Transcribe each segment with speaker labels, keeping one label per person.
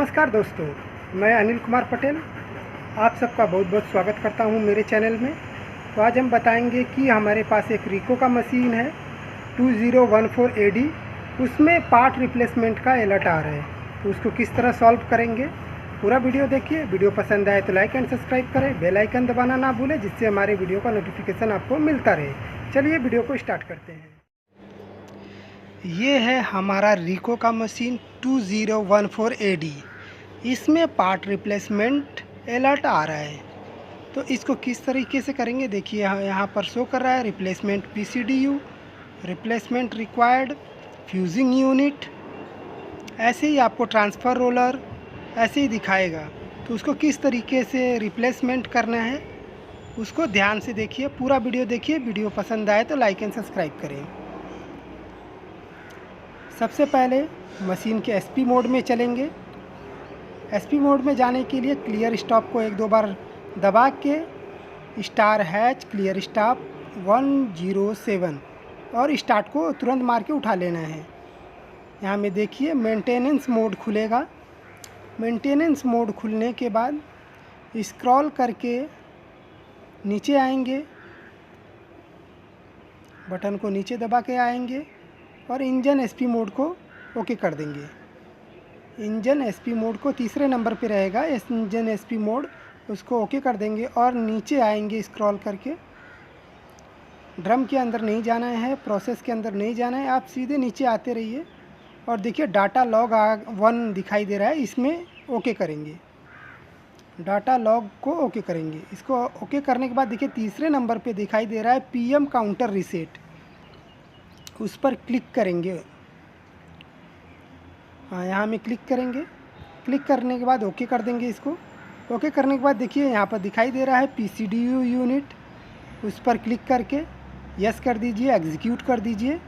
Speaker 1: नमस्कार दोस्तों, मैं अनिल कुमार पटेल आप सबका बहुत बहुत स्वागत करता हूं मेरे चैनल में। तो आज हम बताएंगे कि हमारे पास एक रिको का मशीन है 2014 AD, उसमें पार्ट रिप्लेसमेंट का अलर्ट आ रहा है। तो उसको किस तरह सॉल्व करेंगे, पूरा वीडियो देखिए। वीडियो पसंद आए तो लाइक एंड सब्सक्राइब करें, बेल आइकन दबाना ना भूलें, जिससे हमारे वीडियो का नोटिफिकेशन आपको मिलता रहे। चलिए वीडियो को स्टार्ट करते हैं। ये है हमारा रिको का मशीन 2014 AD। इसमें पार्ट रिप्लेसमेंट अलर्ट आ रहा है। तो इसको किस तरीके से करेंगे देखिए, यहाँ पर शो कर रहा है replacement PCDU, replacement required, fusing unit, ऐसे ही आपको ट्रांसफ़र रोलर ऐसे ही दिखाएगा। तो उसको किस तरीके से रिप्लेसमेंट करना है उसको ध्यान से देखिए, पूरा वीडियो देखिए। वीडियो पसंद आए तो लाइक एंड सब्सक्राइब करें। सबसे पहले मशीन के SP मोड में चलेंगे। SP मोड में जाने के लिए क्लियर स्टॉप को एक दो बार दबा के *# क्लियर स्टॉप 107 और स्टार्ट को तुरंत मार के उठा लेना है। यहाँ में देखिए मेंटेनेंस मोड खुलेगा। मेंटेनेंस मोड खुलने के बाद स्क्रॉल करके नीचे आएंगे, बटन को नीचे दबा के आएंगे और इंजन SP मोड को ओके कर देंगे। इंजन SP मोड को तीसरे नंबर पे रहेगा इंजन SP मोड, उसको ओके कर देंगे और नीचे आएंगे स्क्रॉल करके। ड्रम के अंदर नहीं जाना है, प्रोसेस के अंदर नहीं जाना है, आप सीधे नीचे आते रहिए और देखिए डाटा लॉग 1 दिखाई दे रहा है, इसमें ओके करेंगे। डाटा लॉग को ओके करेंगे। इसको ओके करने के बाद देखिए तीसरे नंबर पे दिखाई दे रहा है PM काउंटर रीसेट, उस पर क्लिक करेंगे। हाँ, यहाँ में क्लिक करेंगे। क्लिक करने के बाद ओके कर देंगे इसको। ओके करने के बाद देखिए यहाँ पर दिखाई दे रहा है PCDU यूनिट, उस पर क्लिक करके यस कर दीजिए, एग्जीक्यूट कर दीजिए।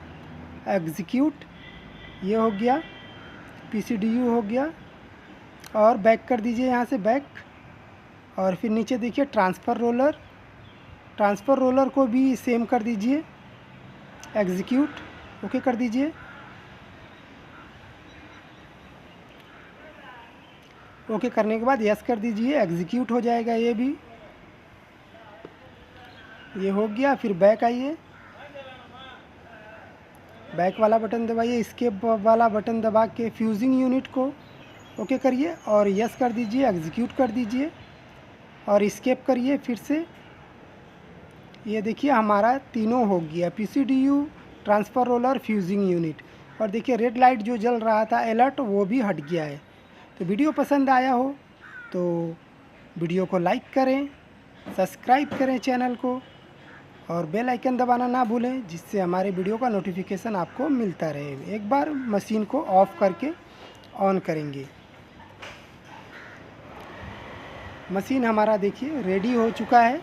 Speaker 1: एग्जीक्यूट ये हो गया, PCDU हो गया और बैक कर दीजिए यहाँ से बैक। और फिर नीचे देखिए ट्रांसफ़र रोलर, ट्रांसफ़र रोलर को भी सेम कर दीजिए, एग्जीक्यूट ओके कर दीजिए। ओके करने के बाद यस कर दीजिए, एग्जीक्यूट हो जाएगा ये भी। ये हो गया। फिर बैक आइए, बैक वाला बटन दबाइए, एस्केप वाला बटन दबा के फ्यूजिंग यूनिट को ओके करिए और यस कर दीजिए, एग्जीक्यूट कर दीजिए और एस्केप करिए फिर से। ये देखिए हमारा तीनों हो गया, PCDU, transfer roller, fusing unit. और देखिए रेड लाइट जो जल रहा था अलर्ट, वो भी हट गया है। तो वीडियो पसंद आया हो तो वीडियो को लाइक करें, सब्सक्राइब करें चैनल को और बेल आइकन दबाना ना भूलें, जिससे हमारे वीडियो का नोटिफिकेशन आपको मिलता रहे। एक बार मशीन को ऑफ़ करके ऑन करेंगे। मशीन हमारा देखिए रेडी हो चुका है।